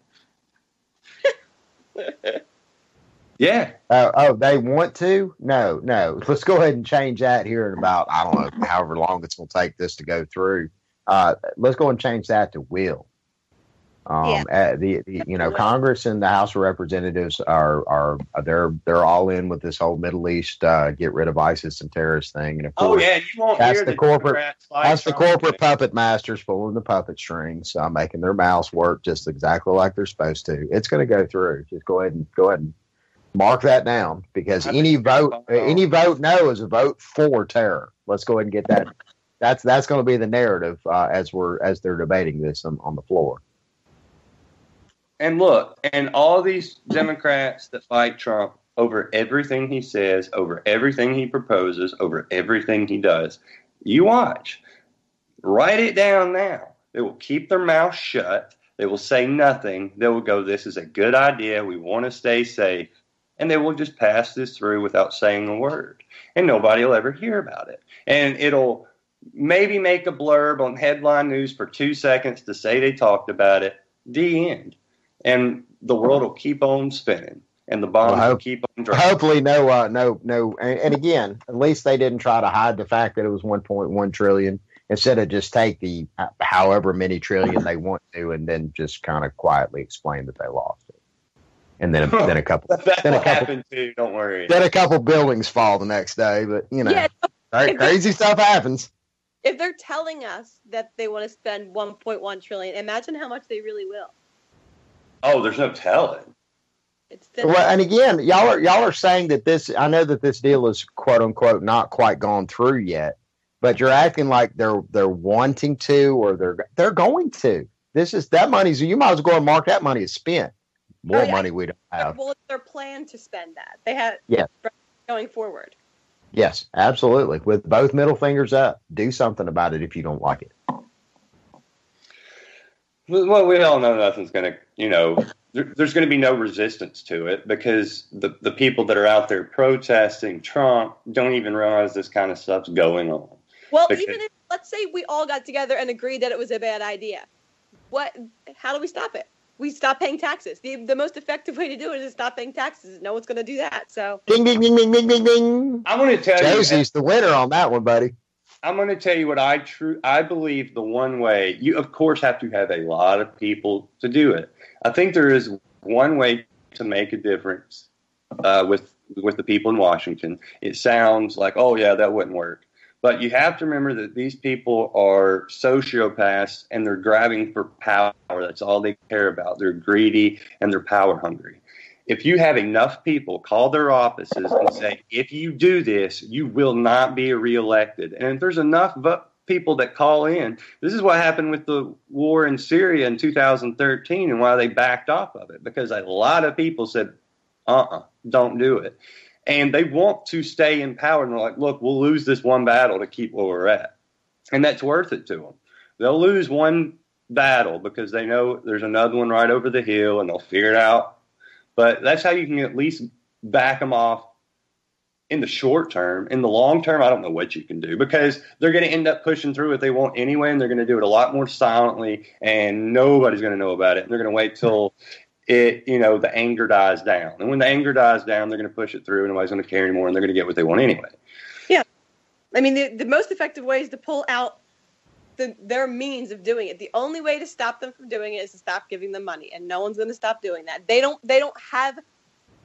Yeah. Oh, they want to? No. Let's go ahead and change that here in about, I don't know, however long it's going to take this to go through. Let's go and change that to will. Congress and the House of Representatives are they're all in with this whole Middle East get rid of ISIS and terrorist thing. And of course, you won't hear the corporate puppet masters pulling the puppet strings, making their mouths work just exactly like they're supposed to. It's going to go through. Just go ahead and mark that down, because any vote no is a vote for terror. Let's go ahead and get that. That's going to be the narrative as they're debating this on the floor. And look, and all these Democrats that fight Trump over everything he says, over everything he proposes, over everything he does, you watch. Write it down now. They will keep their mouth shut. They will say nothing. They will go, this is a good idea. We want to stay safe. And they will just pass this through without saying a word. And nobody will ever hear about it. And it'll maybe make a blurb on headline news for 2 seconds to say they talked about it. The end. And the world will keep on spinning, and the bombs will keep on dropping. Hopefully, no. And again, at least they didn't try to hide the fact that it was 1.1 trillion. Instead of just take the however many trillion they want to, and then just kind of quietly explain that they lost it. And then a couple. Happened too. Don't worry. Then a couple buildings fall the next day, but crazy stuff happens. If they're telling us that they want to spend 1.1 trillion, imagine how much they really will. Oh, there's no telling. And again, y'all are saying that this. I know that this deal is quote unquote not quite gone through yet, but you're acting like they're wanting to, or they're going to. That money's. You might as well go and mark that money as spent. More money we don't have. Well, it's their plan to spend that. They have going forward. Yes, absolutely. With both middle fingers up, do something about it if you don't like it. Well, we all know nothing's going to, there's going to be no resistance to it, because the people that are out there protesting Trump don't even realize this kind of stuff's going on. Well, even if, let's say we all got together and agreed that it was a bad idea, how do we stop it? we stop paying taxes. The most effective way to do it is stop paying taxes. No one's going to do that. So ding, ding, ding, ding, ding, ding, ding. I'm going to tell you. Josie's the winner on that one, buddy. I'm going to tell you what I believe the one way. You, of course, have to have a lot of people to do it. I think there is one way to make a difference with the people in Washington. It sounds like, oh, yeah, that wouldn't work. But you have to remember that these people are sociopaths and they're grabbing for power. That's all they care about. They're greedy and they're power hungry. If you have enough people call their offices and say, if you do this, you will not be reelected. And if there's enough people that call in, this is what happened with the war in Syria in 2013 and why they backed off of it, because a lot of people said, don't do it. And they want to stay in power. And they're like, look, we'll lose this one battle to keep where we're at. And that's worth it to them. They'll lose one battle because they know there's another one right over the hill and they'll figure it out. But that's how you can at least back them off in the short term. In the long term, I don't know what you can do because they're going to end up pushing through what they want anyway. And they're going to do it a lot more silently and nobody's going to know about it. And they're going to wait till the anger dies down. And when the anger dies down, they're going to push it through and nobody's going to care anymore and they're going to get what they want anyway. Yeah. I mean, the most effective way is to pull out their means of doing it. The only way to stop them from doing it is to stop giving them money, and no one's going to stop doing that. They don't have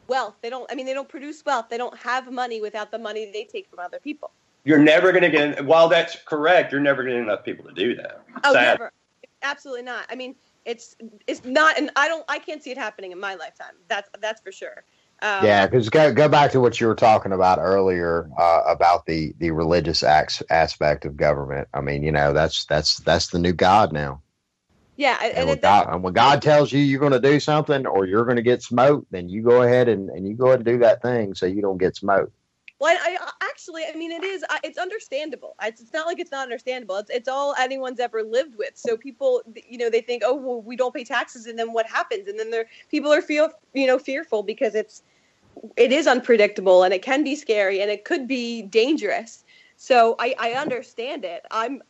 wealth. They don't produce wealth. They don't have money without the money they take from other people. You're never going to get, while that's correct, you're never going to get enough people to do that. Oh, never. Absolutely not. I mean, it's not, and I can't see it happening in my lifetime. That's for sure. Yeah, because go back to what you were talking about earlier about the religious aspect of government. I mean, that's the new God now. Yeah, and when God tells you you're going to do something or you're going to get smoked, then you go ahead and you go ahead and do that thing so you don't get smoked. Well, it's understandable. It's not like it's not understandable. It's all anyone's ever lived with. So people, they think, oh, well, we don't pay taxes, and then what happens? And then people are fearful because it is unpredictable and it can be scary and it could be dangerous. So I understand it. I'm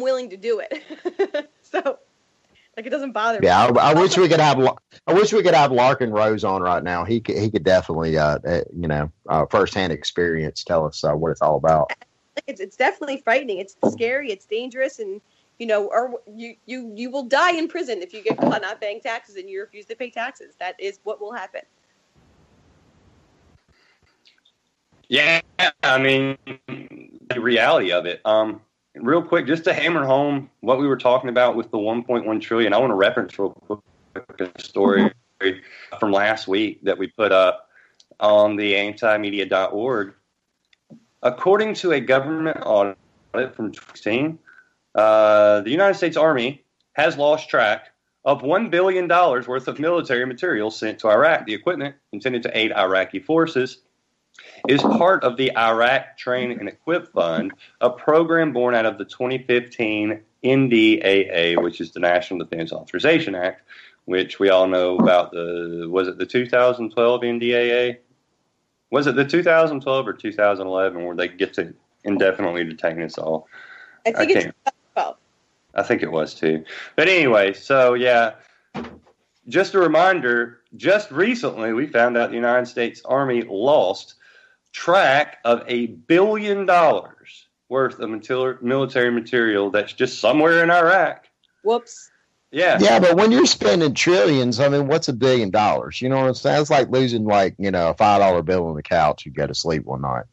willing to do it. So. Like, it doesn't bother me. Yeah, I wish we could have Larkin Rose on right now. He could definitely, firsthand experience tell us what it's all about. It's definitely frightening. It's scary. It's dangerous, and or you will die in prison if you get caught not paying taxes and you refuse to pay taxes. That is what will happen. Yeah, I mean, the reality of it. Real quick, just to hammer home what we were talking about with the 1.1 trillion, I want to reference real quick a story from last week that we put up on the antimedia.org. According to a government audit from 2016, the United States Army has lost track of $1 billion worth of military materials sent to Iraq. The equipment intended to aid Iraqi forces is part of the Iraq Train and Equip Fund, a program born out of the 2015 NDAA, which is the National Defense Authorization Act, which we all know about. Was it the 2012 NDAA? Was it the 2012 or 2011 where they get to indefinitely detain us all? I think it's 2012. I think it was too. But anyway, so yeah, just a reminder, just recently we found out the United States Army lost track of $1 billion worth of military material that's just somewhere in Iraq. Whoops. Yeah. Yeah, but when you're spending trillions, I mean, what's $1 billion? You know what I'm saying? It's like losing a $5 bill on the couch. You go to sleep one night.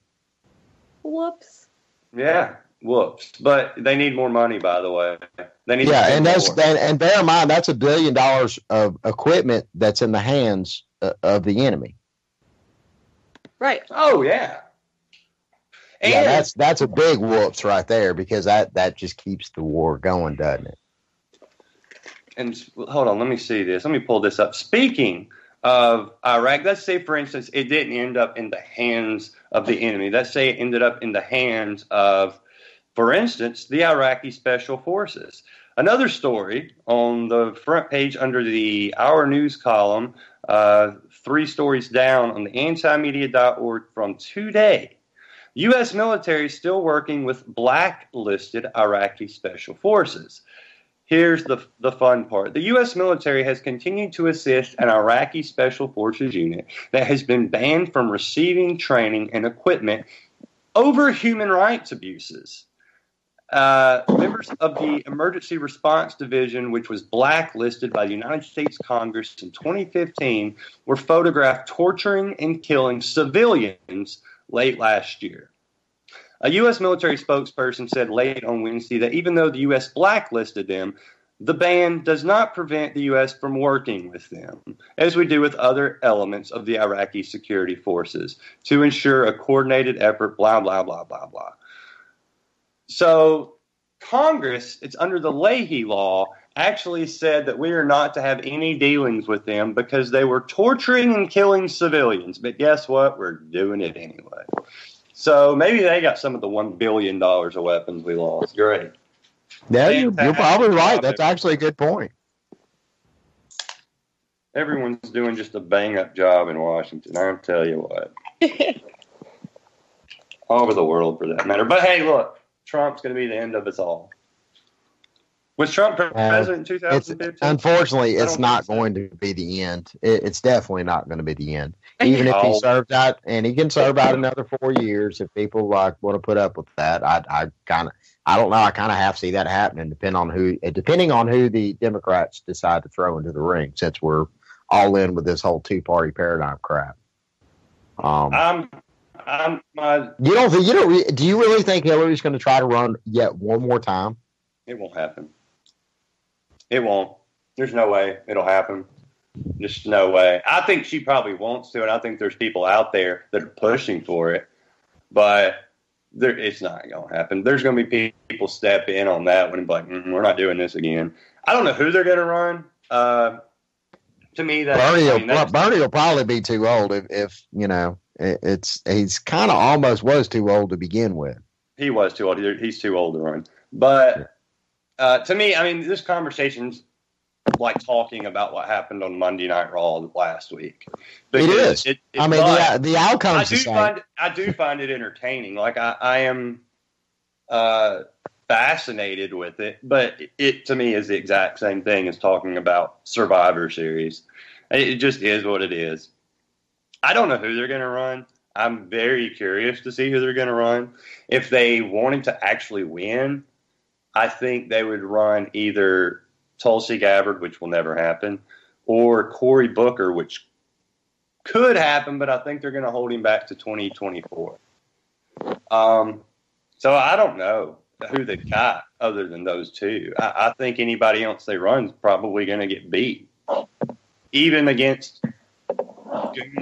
Whoops. Yeah. Whoops. But they need more money, by the way. They need and bear in mind that's $1 billion of equipment that's in the hands of the enemy. Right. Oh yeah. And yeah, that's a big whoops right there because that just keeps the war going, doesn't it? And hold on, let me see this. Let me pull this up. Speaking of Iraq, let's say, for instance, it didn't end up in the hands of the enemy. Let's say it ended up in the hands of, for instance, the Iraqi Special Forces. Another story on the front page under the Our News column, 3 stories down on the antimedia.org from today. U.S. military is still working with blacklisted Iraqi Special Forces. here's the fun part. The U.S. military has continued to assist an Iraqi Special Forces unit that has been banned from receiving training and equipment over human rights abuses. Members of the Emergency Response Division, which was blacklisted by the United States Congress in 2015, were photographed torturing and killing civilians late last year. A U.S. military spokesperson said late on Wednesday that even though the U.S. blacklisted them, the ban does not prevent the U.S. from working with them, as we do with other elements of the Iraqi security forces, to ensure a coordinated effort, blah, blah, blah, blah, blah. So Congress, it's under the Leahy law, actually said that we are not to have any dealings with them because they were torturing and killing civilians. But guess what? We're doing it anyway. So maybe they got some of the $1 billion of weapons we lost. Great. Yeah, you're probably right. That's actually a good point. Everyone's doing just a bang-up job in Washington. I'll tell you what. All over the world, for that matter. But hey, look. Trump's going to be the end of us all. Was Trump president in 2015? Unfortunately, it's not going to be the end. It's definitely not going to be the end. Even if he serves out, and he can serve out another 4 years, if people want to put up with that, I don't know. I kind of have to see that happening, depending on who the Democrats decide to throw into the ring. Since we're all in with this whole two-party paradigm crap. Do you really think Hillary's going to try to run yet one more time? It won't happen. It won't. There's no way it'll happen. Just no way. I think she probably wants to, and I think there's people out there that are pushing for it, but it's not going to happen. There's going to be people step in on that one and be like, we're not doing this again. I don't know who they're going to run. To me, Bernie will probably be too old if you know. He's kind of almost was too old to begin with. He was too old. He's too old to run. But to me, I mean, this conversation's like talking about what happened on Monday Night Raw last week. It is. The outcomes. I do find it entertaining. Like I am fascinated with it, but it to me is the exact same thing as talking about Survivor Series. It just is what it is. I don't know who they're going to run. I'm very curious to see who they're going to run. If they wanted to actually win, I think they would run either Tulsi Gabbard, which will never happen, or Cory Booker, which could happen, but I think they're going to hold him back to 2024. So I don't know who they've got other than those two. I think anybody else they run is probably going to get beat, even against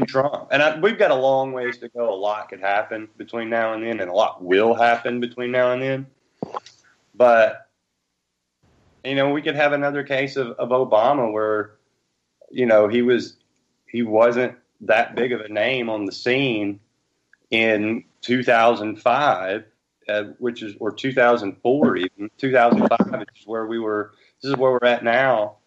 Trump. And we've got a long ways to go. A lot could happen between now and then, and a lot will happen between now and then. But, you know, we could have another case of Obama where, you know, he wasn't that big of a name on the scene in 2005, or 2004 even. 2005 is where we were. This is where we're at now.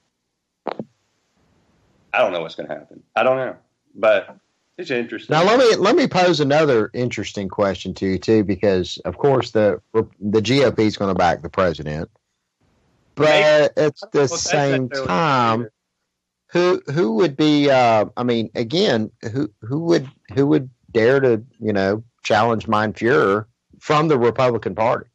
I don't know what's going to happen. I don't know. But it's interesting. Now let me pose another interesting question to you too, because of course the GOP is going to back the president, but at the same time, who would be? I mean, again, who would dare to challenge Mein Fuhrer from the Republican Party?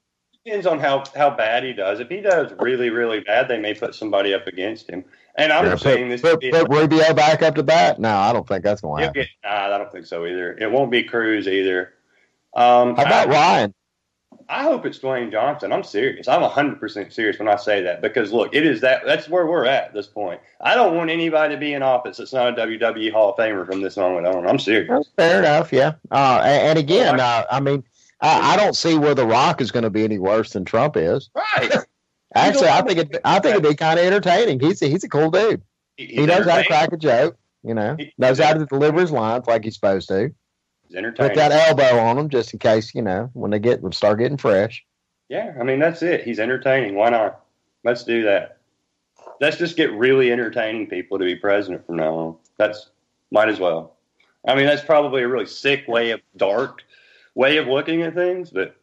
Depends on how bad he does. If he does really, really bad, they may put somebody up against him. And I'm not saying this. Put Rubio back up to bat? No, I don't think that's going to happen. I don't think so either. It won't be Cruz either. How about Ryan? I hope it's Dwayne Johnson. I'm serious. I'm 100% serious when I say that, because look, that's where we're at this point. I don't want anybody to be in office that's not a WWE Hall of Famer from this moment on. I'm serious. Well, fair enough. Yeah. And again, I mean, I don't see where The Rock is going to be any worse than Trump is. Right. Actually, I think it'd be kind of entertaining. He's a cool dude. He knows how to crack a joke. Knows how to deliver his lines like he's supposed to. He's entertaining. Put that elbow on him just in case when they start getting fresh. Yeah, I mean that's it. He's entertaining. Why not? Let's do that. Let's just get really entertaining people to be president from now on. Might as well. I mean that's probably a really sick dark way of looking at things, but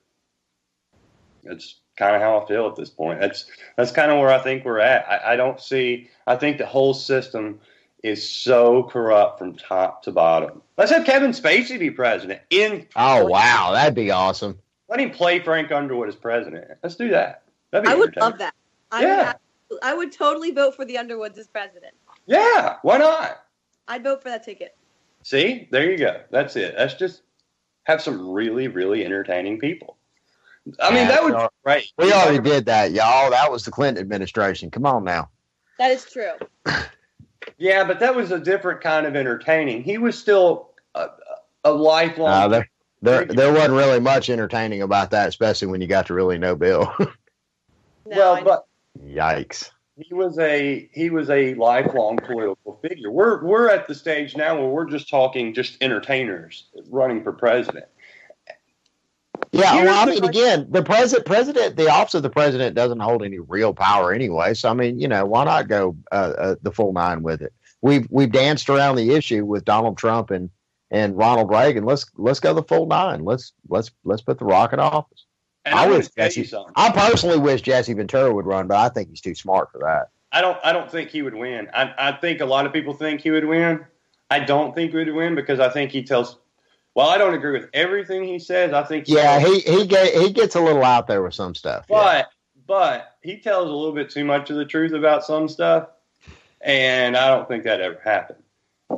kind of how I feel at this point. That's kind of where I think we're at. I think the whole system is so corrupt from top to bottom. Let's have Kevin Spacey be president. Wow, that'd be awesome. Let him play Frank Underwood as president. Let's do that. I would love that. I would totally vote for the Underwoods as president. Yeah, why not? I'd vote for that ticket. See, there you go. That's it. Let's just have some really, really entertaining people. I mean, that would be great. We already did that, y'all. That was the Clinton administration. Come on now. That is true. Yeah, but that was a different kind of entertaining. He was still a lifelong. There wasn't really much entertaining about that, especially when you got to really know Bill. But yikes. He was a lifelong political figure. We're at the stage now where we're just talking entertainers running for president. Yeah, well, I mean, again, the president, the office of the president doesn't hold any real power anyway. So, I mean, why not go the full nine with it? We've danced around the issue with Donald Trump and Ronald Reagan. Let's go the full nine. Let's put the Rock in office. And I personally wish Jesse Ventura would run, but I think he's too smart for that. I don't think he would win. I think a lot of people think he would win. I don't think he would win because I think he tells. Well, I don't agree with everything he says. I think he gets a little out there with some stuff. But he tells a little bit too much of the truth about some stuff, and I don't think that ever happened.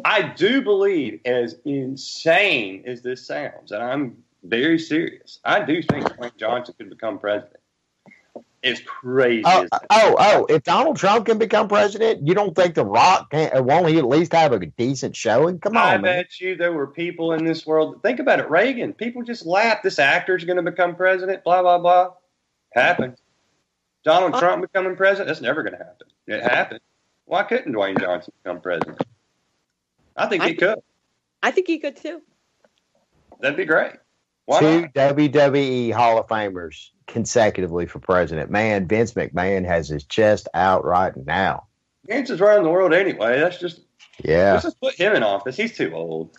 I do believe, as insane as this sounds, and I'm very serious, I do think Frank Johnson could become president. It's crazy. If Donald Trump can become president, you don't think The Rock won't he at least have a decent showing? Come on, I bet you there were people in this world. Think about it, Reagan. People just laughed. This actor's going to become president. Blah blah blah. Happened. Donald Trump becoming president. That's never going to happen. It happened. Why couldn't Dwayne Johnson become president? I think he could. I think he could too. That'd be great. Why Two not? WWE Hall of Famers consecutively for president. Man, Vince McMahon has his chest out right now. Vince is running the world anyway. Let's just put him in office. He's too old.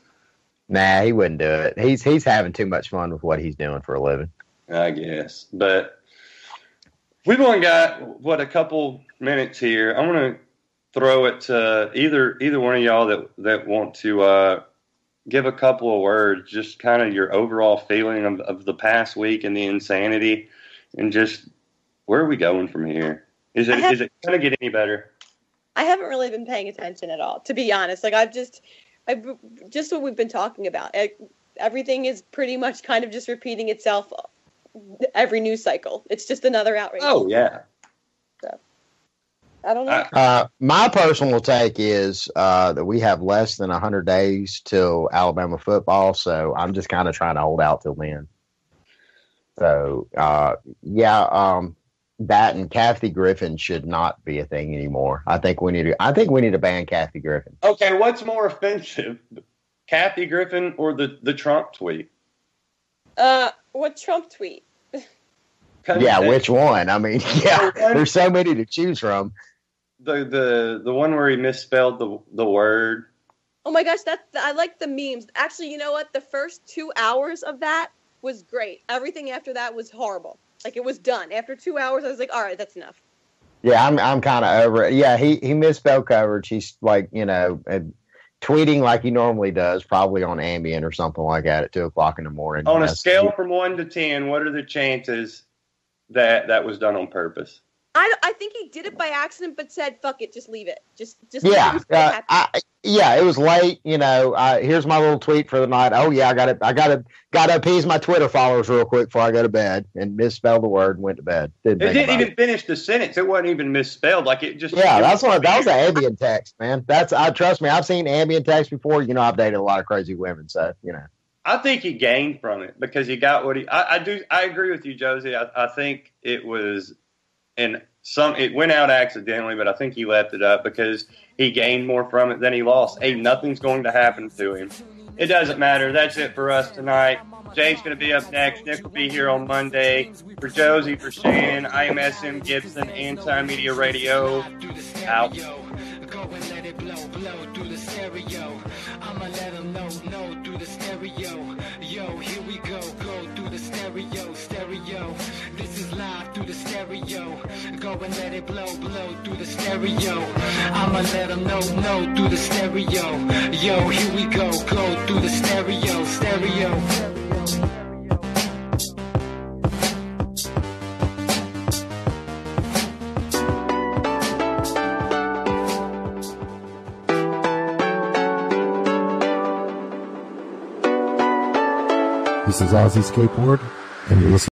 Nah, he wouldn't do it. He's having too much fun with what he's doing for a living. I guess. But we've only got, a couple minutes here. I want to throw it to either one of y'all that want to give a couple of words, just kind of your overall feeling of the past week and the insanity, and just where are we going from here? Is it going to get any better? I haven't really been paying attention at all, to be honest. Like I've just what we've been talking about. Everything is pretty much kind of just repeating itself every news cycle. It's just another outrage. Oh yeah. So I don't know. My personal take is that we have less than 100 days till Alabama football, so I'm just kind of trying to hold out till then. So, that and Kathy Griffin should not be a thing anymore. I think we need to ban Kathy Griffin. Okay, what's more offensive, Kathy Griffin or the Trump tweet? What Trump tweet? Yeah, which one? I mean, there's so many to choose from. The one where he misspelled the word. Oh my gosh, I like the memes. Actually, you know what? The first 2 hours of that was great. Everything after that was horrible. Like, it was done. After 2 hours, I was like, all right, that's enough. Yeah, I'm kind of over it. Yeah, he misspelled coverage. He's like, tweeting like he normally does, probably on Ambien or something like that at 2:00 in the morning. On a scale from 1 to 10, what are the chances that was done on purpose? I think he did it by accident, but said, "Fuck it, just leave it." Just it was late. Here's my little tweet for the night. Oh yeah, I gotta appease my Twitter followers real quick before I go to bed, and misspelled the word and went to bed. It didn't even finish the sentence. It wasn't even misspelled. Like it just. Yeah, that was an Ambien text, man. Trust me, I've seen Ambien text before. I've dated a lot of crazy women, so I think he gained from it because he got what he. I agree with you, Josie. I think it was. And it went out accidentally, but I think he left it up because he gained more from it than he lost. Hey, nothing's going to happen to him. It doesn't matter. That's it for us tonight. Jay's going to be up next. Nick will be here on Monday. For Josie, for Shannon, I am SM Gibson, Anti-Media Radio. Out. Go and let it blow through the stereo. I'ma let them know through the stereo. Yo, here we go through the stereo. This is live through the stereo. Go and let it blow through the stereo. I'ma let them know through the stereo. Yo, here we go through the stereo. This is Ozzy Skateboard, and you're listening